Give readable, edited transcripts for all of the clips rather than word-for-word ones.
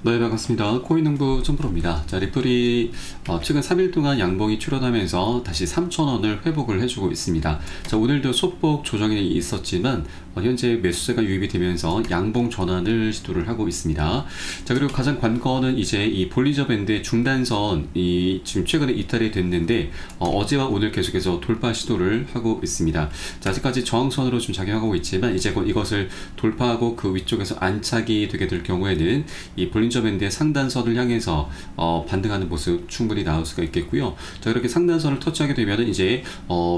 네, 반갑습니다. 코인농부 점프로입니다. 자, 리플이 최근 3일 동안 양봉이 출현하면서 다시 3,000원을 회복을 해주고 있습니다. 자, 오늘도 소폭 조정이 있었지만 현재 매수세가 유입이 되면서 양봉 전환을 시도를 하고 있습니다. 자, 그리고 가장 관건은 이제 이 볼리저 밴드의 중단선이 지금 최근에 이탈이 됐는데 어제와 오늘 계속해서 돌파 시도를 하고 있습니다. 자, 아직까지 저항선으로 좀 작용하고 있지만 이제 곧 이것을 돌파하고 그 위쪽에서 안착이 되게 될 경우에는 이 볼리저 밴드의 상단선을 향해서 반등하는 모습 충분히 나올 수가 있겠고요. 자, 그렇게 상단선을 터치하게 되면 이제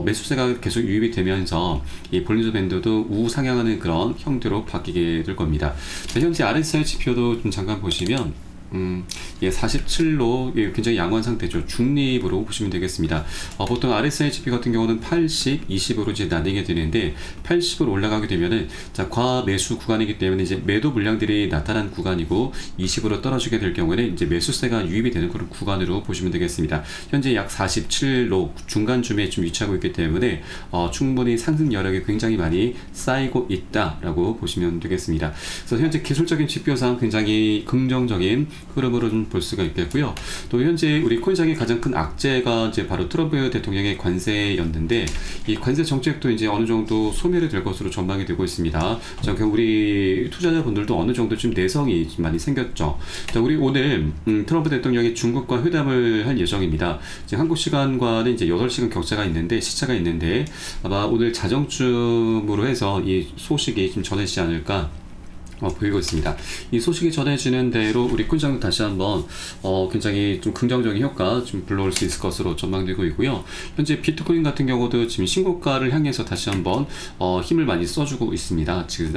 매수세가 계속 유입이 되면서 이 볼리저 밴드도 우상향하는 그런 형태로 바뀌게 될 겁니다. 자, 현재 RSI 지표도 좀 잠깐 보시면 47로 굉장히 양호한 상태죠. 중립으로 보시면 되겠습니다. 보통 RSI 지표 같은 경우는 80, 20으로 이제 나뉘게 되는데 80으로 올라가게 되면은 자, 과매수 구간이기 때문에 이제 매도 물량들이 나타난 구간이고 20으로 떨어지게 될 경우에는 이제 매수세가 유입이 되는 그런 구간으로 보시면 되겠습니다. 현재 약 47로 중간쯤에 좀 위치하고 있기 때문에 충분히 상승 여력이 굉장히 많이 쌓이고 있다라고 보시면 되겠습니다. 그래서 현재 기술적인 지표상 굉장히 긍정적인 흐름으로 좀 볼 수가 있겠고요. 또 현재 우리 코인상의 가장 큰 악재가 이제 바로 트럼프 대통령의 관세였는데 이 관세 정책도 이제 어느 정도 소멸이 될 것으로 전망이 되고 있습니다. 자, 우리 투자자분들도 어느 정도 좀 내성이 좀 많이 생겼죠. 자, 우리 오늘 트럼프 대통령이 중국과 회담을 할 예정입니다. 이제 한국 시간과는 이제 8시간 격차가 있는데 시차가 있는데 아마 오늘 자정쯤으로 해서 이 소식이 좀 전해지지 않을까 보이고 있습니다. 이 소식이 전해지는 대로 우리 코인상도 다시 한번 굉장히 좀 긍정적인 효과 좀 불러올 수 있을 것으로 전망되고 있고요. 현재 비트코인 같은 경우도 지금 신고가를 향해서 다시 한번 힘을 많이 써주고 있습니다. 지금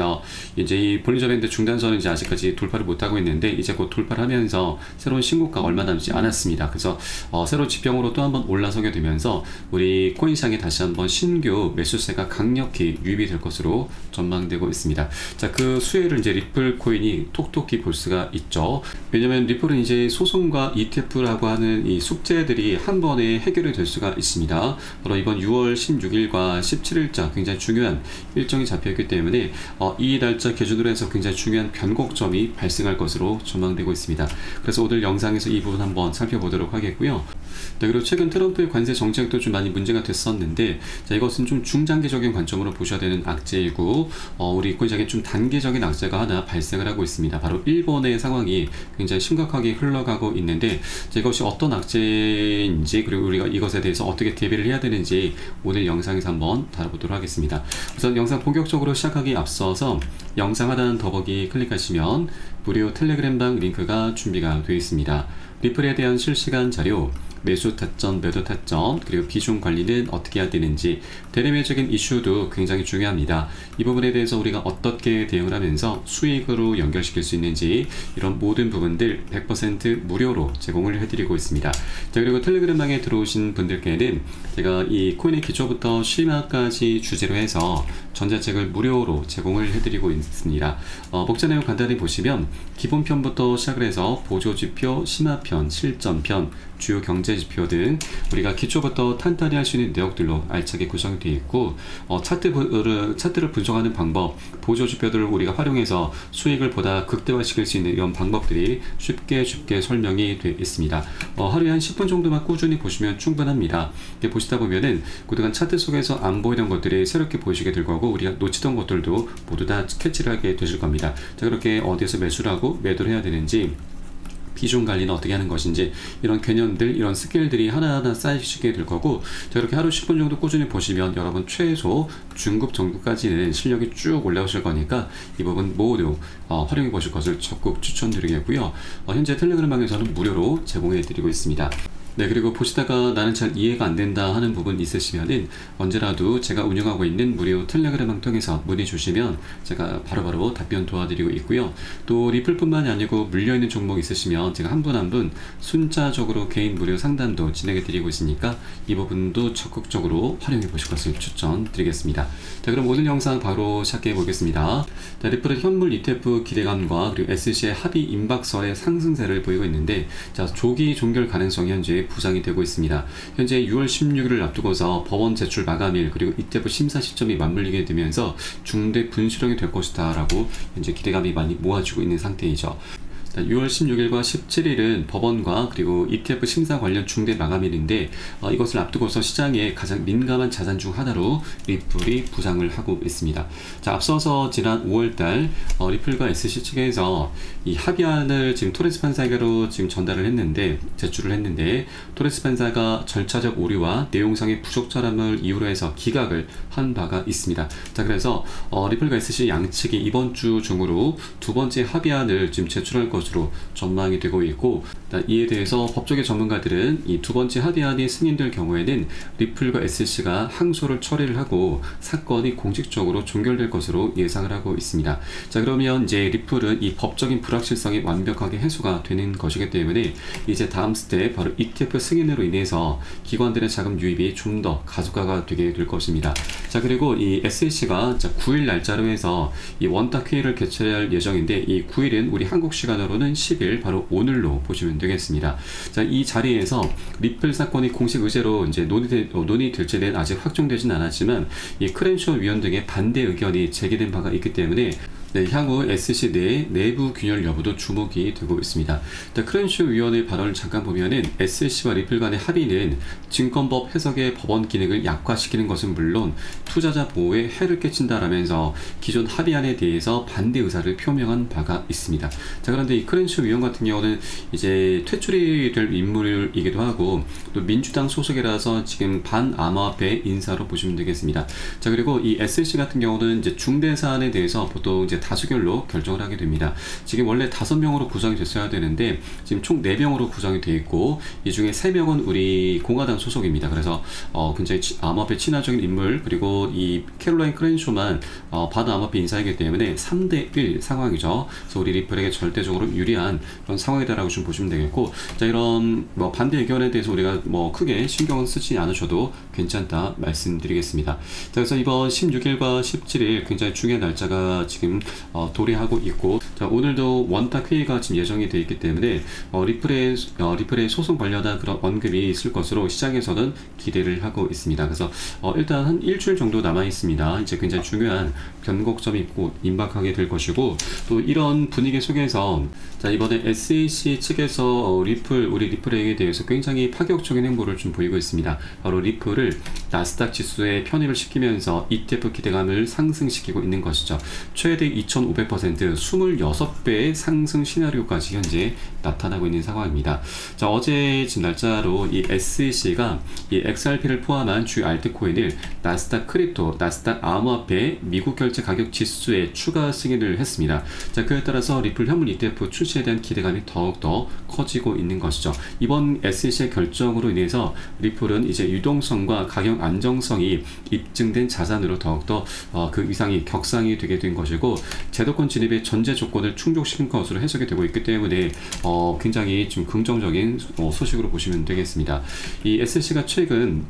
이제 이 볼리저 밴드 중단선은 이제 아직까지 돌파를 못하고 있는데 이제 곧 돌파를 하면서 새로운 신고가가 얼마 남지 않았습니다. 그래서 새로운 지평으로 또 한번 올라서게 되면서 우리 코인상에 다시 한번 신규 매수세가 강력히 유입이 될 것으로 전망되고 있습니다. 자, 그 수혜를 이제 리플 코인이 톡톡히 볼 수가 있죠. 왜냐면 리플은 이제 소송과 ETF라고 하는 이 숙제들이 한 번에 해결이 될 수가 있습니다. 바로 이번 6월 16일과 17일자 굉장히 중요한 일정이 잡혀있기 때문에 이 날짜 기준으로 해서 굉장히 중요한 변곡점이 발생할 것으로 전망되고 있습니다. 그래서 오늘 영상에서 이 부분 한번 살펴보도록 하겠고요. 네, 그리고 최근 트럼프의 관세 정책도 좀 많이 문제가 됐었는데 자, 이것은 좀 중장기적인 관점으로 보셔야 되는 악재이고 우리 코인상에 좀 단기적인 악재가 하나 발생을 하고 있습니다. 바로 일본의 상황이 굉장히 심각하게 흘러가고 있는데 자, 이것이 어떤 악재인지 그리고 우리가 이것에 대해서 어떻게 대비를 해야 되는지 오늘 영상에서 한번 다뤄보도록 하겠습니다. 우선 영상 본격적으로 시작하기 앞서서 영상 하단 더보기 클릭하시면 무료 텔레그램방 링크가 준비가 되어 있습니다. 리플에 대한 실시간 자료, 매수 타점, 매도 타점, 그리고 비중 관리는 어떻게 해야 되는지 대내외적인 이슈도 굉장히 중요합니다. 이 부분에 대해서 우리가 어떻게 대응을 하면서 수익으로 연결시킬 수 있는지 이런 모든 부분들 100% 무료로 제공을 해드리고 있습니다. 자, 그리고 텔레그램방에 들어오신 분들께는 제가 이 코인의 기초부터 심화까지 주제로 해서 전자책을 무료로 제공을 해드리고 있습니다. 목차 내용 간단히 보시면 기본편부터 시작을 해서 보조지표, 심화편, 실전편, 주요 경제지표 등 우리가 기초부터 탄탄히 할 수 있는 내역들로 알차게 구성이 되어 있고 차트를 분석하는 방법, 보조지표들을 우리가 활용해서 수익을 보다 극대화시킬 수 있는 이런 방법들이 쉽게 설명이 되어 있습니다. 하루에 한 10분 정도만 꾸준히 보시면 충분합니다. 보시다 보면은 그동안 차트 속에서 안 보이던 것들이 새롭게 보이시게 될 거고 우리가 놓치던 것들도 모두 다 캐치를 하게 되실 겁니다. 자, 그렇게 어디에서 매수를 하고 매도를 해야 되는지 비중 관리는 어떻게 하는 것인지 이런 개념들, 이런 스킬들이 하나하나 쌓이시게 될 거고 자, 이렇게 하루 10분 정도 꾸준히 보시면 여러분 최소 중급 정도까지는 실력이 쭉 올라오실 거니까 이 부분 모두 활용해 보실 것을 적극 추천드리겠고요. 현재 텔레그램방에서는 무료로 제공해 드리고 있습니다. 네, 그리고 보시다가 나는 잘 이해가 안 된다 하는 부분 있으시면은 언제라도 제가 운영하고 있는 무료 텔레그램방 통해서 문의 주시면 제가 바로바로 답변 도와드리고 있고요. 또 리플뿐만이 아니고 물려있는 종목 있으시면 제가 한 분 한 분 순차적으로 개인 무료 상담도 진행해 드리고 있으니까 이 부분도 적극적으로 활용해 보실 것을 추천드리겠습니다. 자, 그럼 오늘 영상 바로 시작해 보겠습니다. 자, 리플은 현물 ETF 기대감과 그리고 SC의 합의 임박설의 상승세를 보이고 있는데 자, 조기 종결 가능성이 현재 부상이 되고 있습니다. 현재 6월 16일을 앞두고서 법원 제출 마감일 그리고 ETF 심사 시점이 맞물리게 되면서 중대 분수령이 될 것이다 라고 현재 기대감이 많이 모아지고 있는 상태이죠. 6월 16일과 17일은 법원과 그리고 ETF 심사 관련 중대 마감일인데 이것을 앞두고서 시장에 가장 민감한 자산 중 하나로 리플이 부상을 하고 있습니다. 자, 앞서서 지난 5월달 리플과 SC 측에서 이 합의안을 지금 토레스 판사에게로 지금 제출을 했는데 토레스 판사가 절차적 오류와 내용상의 부적절함을 이유로 해서 기각을 한 바가 있습니다. 자, 그래서 리플과 SC 양측이 이번 주 중으로 두 번째 합의안을 지금 제출할 것으로 전망이 되고 있고, 이에 대해서 법조계 전문가들은 이 두 번째 합의안이 승인될 경우에는 리플과 SC가 항소를 처리를 하고 사건이 공식적으로 종결될 것으로 예상을 하고 있습니다. 자, 그러면 이제 리플은 이 법적인 불확실성이 완벽하게 해소가 되는 것이기 때문에 이제 다음 스텝 바로 ETF 승인으로 인해서 기관들의 자금 유입이 좀 더 가속화가 되게 될 것입니다. 자, 그리고 이 SEC가 9일 날짜로 해서 이 원탁 회의를 개최할 예정인데 이 9일은 우리 한국 시간으로는 10일 바로 오늘로 보시면 되겠습니다. 자, 이 자리에서 리플 사건이 공식 의제로 이제 논의될지는 아직 확정되진 않았지만 이 크렌쇼 위원 등의 반대 의견이 제기된 바가 있기 때문에 향후 SC 내 내부 균열 여부도 주목이 되고 있습니다. 크렌쇼 위원의 발언을 잠깐 보면은 SC와 리플 간의 합의는 증권법 해석의 법원 기능을 약화시키는 것은 물론 투자자 보호에 해를 끼친다라면서 기존 합의안에 대해서 반대 의사를 표명한 바가 있습니다. 자, 그런데 이 크렌쇼 위원 같은 경우는 이제 퇴출이 될 인물이기도 하고 또 민주당 소속이라서 지금 반암호화폐 인사로 보시면 되겠습니다. 자, 그리고 이 SC 같은 경우는 이제 중대 사안에 대해서 보통 이제 다수결로 결정을 하게 됩니다. 지금 원래 5명으로 구성이 됐어야 되는데 지금 총 4명으로 구성이 되어 있고 이 중에 3명은 우리 공화당 소속입니다. 그래서 굉장히 암호화폐 친화적인 인물, 그리고 이 캐롤라인 크렌쇼만 반암호화폐 인사이기 때문에 3대1 상황이죠. 그래서 우리 리플에게 절대적으로 유리한 그런 상황이다라고 좀 보시면 되겠고, 자, 이런 반대 의견에 대해서 우리가 크게 신경을 쓰지 않으셔도 괜찮다 말씀드리겠습니다. 자, 그래서 이번 16일과 17일 굉장히 중요한 날짜가 지금 도래하고 있고, 자, 오늘도 원탁 회의가 지금 예정이 되어 있기 때문에 리플의 소송 관련한 그런 언급이 있을 것으로 시장에서는 기대를 하고 있습니다. 그래서 일단 한 일주일 정도 남아 있습니다. 이제 굉장히 중요한 변곡점이 있고 임박하게 될 것이고, 또 이런 분위기 속에서 자, 이번에 SEC 측에서 우리 리플에 대해서 굉장히 파격적인 행보를 좀 보이고 있습니다. 바로 리플을 나스닥 지수에 편입을 시키면서 ETF 기대감을 상승시키고 있는 것이죠. 최대 2500%, 26배의 상승 시나리오까지 현재 나타나고 있는 상황입니다. 자, 어제 지금 날짜로 이 SEC가 이 XRP를 포함한 주요 알트코인을 나스닥 크립토, 나스닥 암호화폐, 미국 결제 가격 지수에 추가 승인을 했습니다. 자, 그에 따라서 리플 현물 ETF 출시에 대한 기대감이 더욱더 커지고 있는 것이죠. 이번 SEC의 결정으로 인해서 리플은 이제 유동성과 가격 안정성이 입증된 자산으로 더욱더 그 이상이 격상이 되게 된 것이고, 제도권 진입의 전제 조건을 충족시킨 것으로 해석이 되고 있기 때문에 굉장히 좀 긍정적인 소식으로 보시면 되겠습니다. 이 SEC가 최근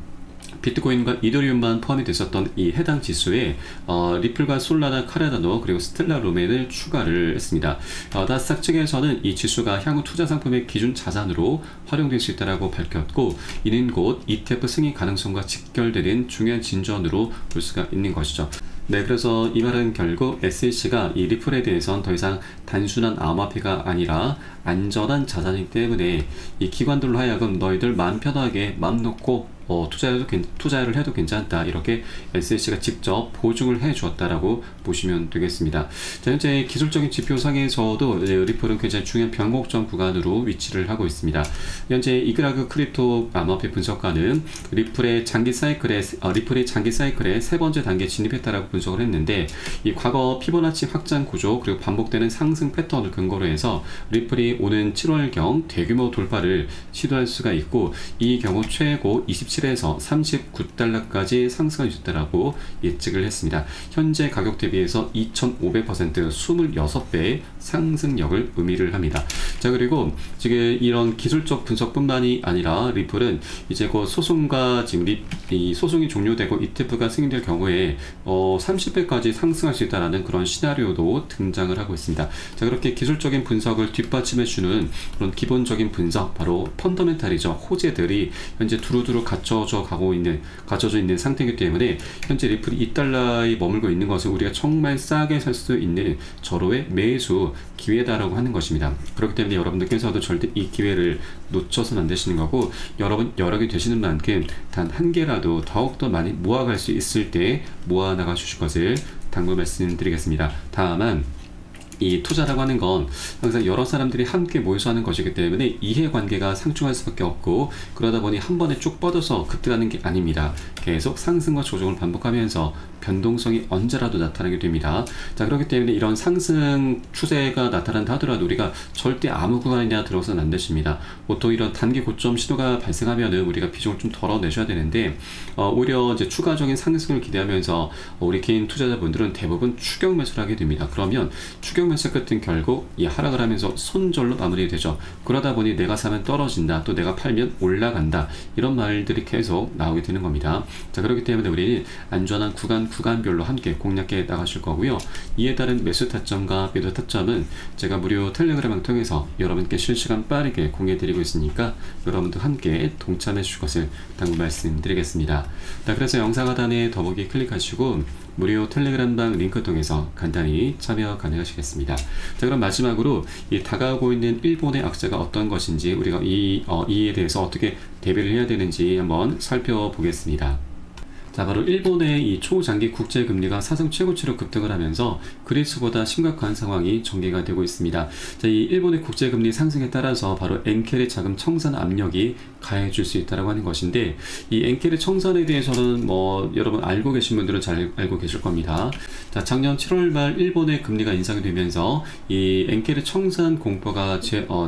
비트코인과 이더리움만 포함이 됐었던 이 해당 지수에 리플과 솔라나, 카르다노, 그리고 스텔라 루멘을 추가를 했습니다. 나스닥 측에서는 이 지수가 향후 투자 상품의 기준 자산으로 활용될 수 있다고 밝혔고, 이는 곧 ETF 승인 가능성과 직결되는 중요한 진전으로 볼 수가 있는 것이죠. 네, 그래서 이 말은 결국 SEC가 이 리플에 대해서는 더 이상 단순한 암호화폐가 아니라 안전한 자산이기 때문에 이 기관들로 하여금 너희들 마음 편하게 마음 놓고 투자를 해도 괜찮다, 이렇게 SEC가 직접 보증을 해 주었다라고 보시면 되겠습니다. 자, 현재 기술적인 지표상에서도 리플은 굉장히 중요한 변곡점 구간으로 위치를 하고 있습니다. 현재 이그라그 크립토 암호화폐 분석가는 리플의 장기 사이클에 세 번째 단계에 진입했다라고 분석을 했는데, 이 과거 피보나치 확장 구조 그리고 반복되는 상승 패턴을 근거로 해서 리플이 오는 7월경 대규모 돌파를 시도할 수가 있고, 이 경우 최고 27에서 39달러까지 상승할 수 있다라고 예측을 했습니다. 현재 가격 대비해서 2500%, 26배의 상승력을 의미를 합니다. 자, 그리고 지금 이런 기술적 분석뿐만이 아니라 리플은 이제 그 소송과 지금 이 소송이 종료되고 ETF가 승인될 경우에 30배까지 상승할 수 있다는 그런 시나리오도 등장을 하고 있습니다. 자, 그렇게 기술적인 분석을 뒷받침해주는 그런 기본적인 분석, 바로 펀더멘탈이죠. 호재들이 현재 두루두루 갖춰 갖춰져 있는 상태이기 때문에 현재 리플이 2달러에 머물고 있는 것은 우리가 정말 싸게 살 수 있는 절호의 매수 기회다라고 하는 것입니다. 그렇기 때문에 여러분들께서도 절대 이 기회를 놓쳐서는 안 되시는 거고, 여러분 여러 개 되시는 만큼 단 한 개라도 더욱더 많이 모아갈 수 있을 때 모아 나가 주실 것을 당부 말씀드리겠습니다. 다만 이 투자라고 하는 건 항상 여러 사람들이 함께 모여서 하는 것이기 때문에 이해관계가 상충할 수밖에 없고, 그러다 보니 한 번에 쭉 뻗어서 급등하는 게 아닙니다. 계속 상승과 조정을 반복하면서 변동성이 언제라도 나타나게 됩니다. 자, 그렇기 때문에 이런 상승 추세가 나타난다 하더라도 우리가 절대 아무 구간이나 들어서는 안 되십니다. 보통 이런 단기 고점 신호가 발생하면은 우리가 비중을 좀 덜어내셔야 되는데, 오히려 이제 추가적인 상승을 기대하면서 우리 개인 투자자분들은 대부분 추격 매수를 하게 됩니다. 그러면 추격 매수 끝은 결국 이 하락을 하면서 손절로 마무리되죠. 그러다 보니 내가 사면 떨어진다, 또 내가 팔면 올라간다, 이런 말들이 계속 나오게 되는 겁니다. 자, 그렇기 때문에 우리는 안전한 구간별로 함께 공략해 나가실 거고요. 이에 따른 매수 타점과 매도 타점은 제가 무료 텔레그램을 통해서 여러분께 실시간 빠르게 공유해 드리고 있으니까 여러분도 함께 동참해 주실 것을 당부 말씀드리겠습니다. 자, 그래서 영상 하단에 더보기 클릭하시고 무료 텔레그램방 링크 통해서 간단히 참여 가능하시겠습니다. 자, 그럼 마지막으로 이 다가오고 있는 일본의 악재가 어떤 것인지, 우리가 이에 대해서 어떻게 대비를 해야 되는지 한번 살펴보겠습니다. 자, 바로 일본의 이 초장기 국제금리가 사상 최고치로 급등을 하면서 그리스보다 심각한 상황이 전개가 되고 있습니다. 자, 이 일본의 국제금리 상승에 따라서 바로 엔켈의 자금 청산 압력이 가해질 수 있다고 하는 것인데, 이 엔켈의 청산에 대해서는 여러분 알고 계신 분들은 잘 알고 계실 겁니다. 자, 작년 7월 말 일본의 금리가 인상이 되면서 이 엔켈의 청산 공포가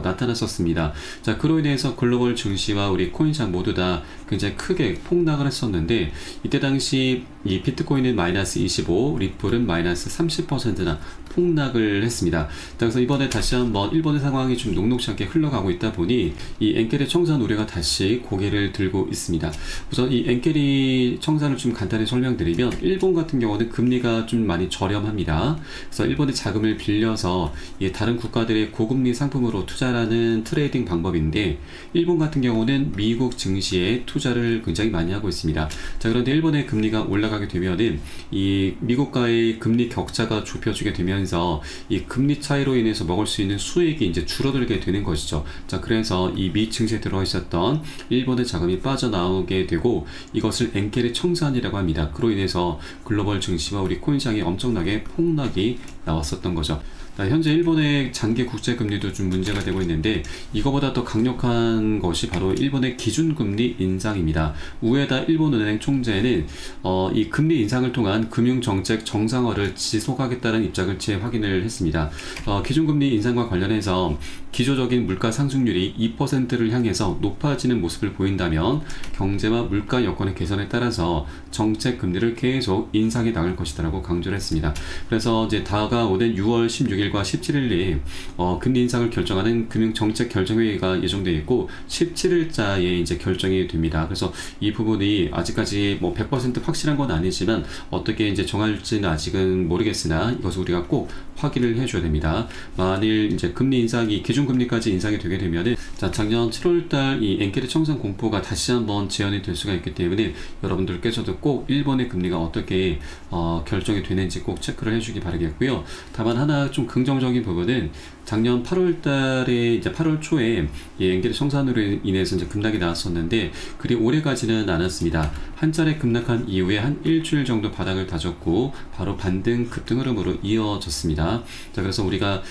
나타났었습니다. 자, 그로 인해서 글로벌 증시와 우리 코인시장 모두 다 굉장히 크게 폭락을 했었는데, 이때 당시 이 비트코인은 마이너스 25, 리플은 마이너스 30%나 폭락을 했습니다. 그래서 이번에 다시 한번 일본의 상황이 좀 녹록지 않게 흘러가고 있다 보니 이 엔켈의 청산 우려가 다시 고개를 들고 있습니다. 우선 이 엔켈이 청산을 좀 간단히 설명드리면, 일본 같은 경우는 금리가 좀 많이 저렴합니다. 그래서 일본의 자금을 빌려서 다른 국가들의 고금리 상품으로 투자하는 트레이딩 방법인데, 일본 같은 경우는 미국 증시에 투자를 굉장히 많이 하고 있습니다. 자, 그런데 일본의 금리가 올라가게 되면은 이 미국과의 금리 격차가 좁혀지게 되면서 이 금리 차이로 인해서 먹을 수 있는 수익이 이제 줄어들게 되는 것이죠. 자, 그래서 이 미 증시에 들어가 있었던 일본의 자금이 빠져나오게 되고, 이것을 엔켈의 청산이라고 합니다. 그로 인해서 글로벌 증시와 우리 코인시장에 엄청나게 폭락이 나왔었던 거죠. 현재 일본의 장기 국제금리도 좀 문제가 되고 있는데, 이거보다 더 강력한 것이 바로 일본의 기준금리 인상입니다. 우에다 일본은행 총재는 이 금리 인상을 통한 금융정책 정상화를 지속하겠다는 입장을 재확인을 했습니다. 기준금리 인상과 관련해서 기조적인 물가 상승률이 2%를 향해서 높아지는 모습을 보인다면 경제와 물가 여건의 개선에 따라서 정책 금리를 계속 인상해 나갈 것이다라고 강조를 했습니다. 그래서 이제 다가오는 6월 16일과 17일에 금리 인상을 결정하는 금융정책결정회의가 예정되어 있고, 17일자에 이제 결정이 됩니다. 그래서 이 부분이 아직까지 100% 확실한 건 아니지만 어떻게 이제 정할지는 아직은 모르겠으나 이것을 우리가 꼭 확인을 해줘야 됩니다. 만일 이제 금리 인상이 기준금리까지 인상이 되게 되면은, 자, 작년 7월달 이 엔켈의 청산 공포가 다시 한번 재현이 될 수가 있기 때문에 여러분들께서도 꼭 일본의 금리가 어떻게 결정이 되는지 꼭 체크를 해주기 바라겠고요. 다만 하나 좀 긍정적인 부분은, 작년 8월 달에 이제 8월 초에 이 엔켈의 청산으로 인해서 이제 급락이 나왔었는데 그리 오래 가지는 않았습니다. 한 차례 급락한 이후에 한 일주일 정도 바닥을 다졌고 바로 반등 급등 흐름으로 이어졌습니다. 자, 그래서 우리가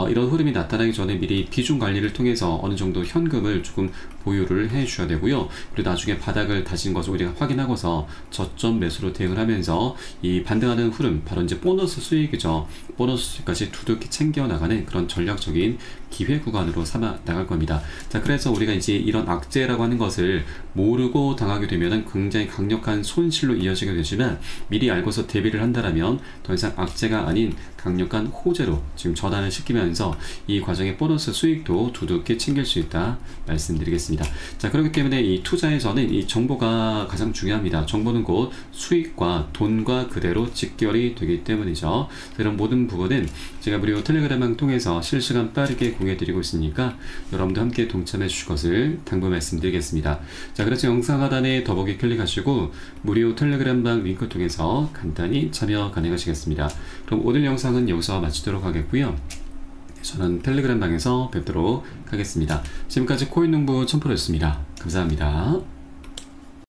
이런 흐름이 나타나기 전에 미리 비중 관리를 통해서 어느 정도 현금을 조금 보유를 해 주셔야 되고요. 그리고 나중에 바닥을 다진 것을 우리가 확인하고서 저점 매수로 대응을 하면서 이 반등하는 흐름, 바로 이제 보너스 수익이죠. 보너스 수익까지 두둑히 챙겨 나가는 그런 전략적인 기회 구간으로 삼아 나갈 겁니다. 자, 그래서 우리가 이제 이런 악재라고 하는 것을 모르고 당하게 되면은 굉장히 강력한 손실로 이어지게 되지만, 미리 알고서 대비를 한다라면 더 이상 악재가 아닌 강력한 호재로 지금 전환을 시키면서 이 과정의 보너스 수익도 두둑히 챙길 수 있다 말씀드리겠습니다. 자, 그렇기 때문에 이 투자에서는 이 정보가 가장 중요합니다. 정보는 곧 수익과 돈과 그대로 직결이 되기 때문이죠. 이런 모든 부분은 제가 무료 텔레그램방 통해서 실시간 빠르게 공유해드리고 있으니까 여러분도 함께 동참해 주실 것을 당부 말씀드리겠습니다. 자, 그래서 영상 하단에 더보기 클릭하시고 무료 텔레그램방 링크 통해서 간단히 참여 가능하시겠습니다. 그럼 오늘 영상은 여기서 마치도록 하겠고요. 저는 텔레그램방에서 뵙도록 하겠습니다. 지금까지 코인농부 첨프로였습니다. 감사합니다.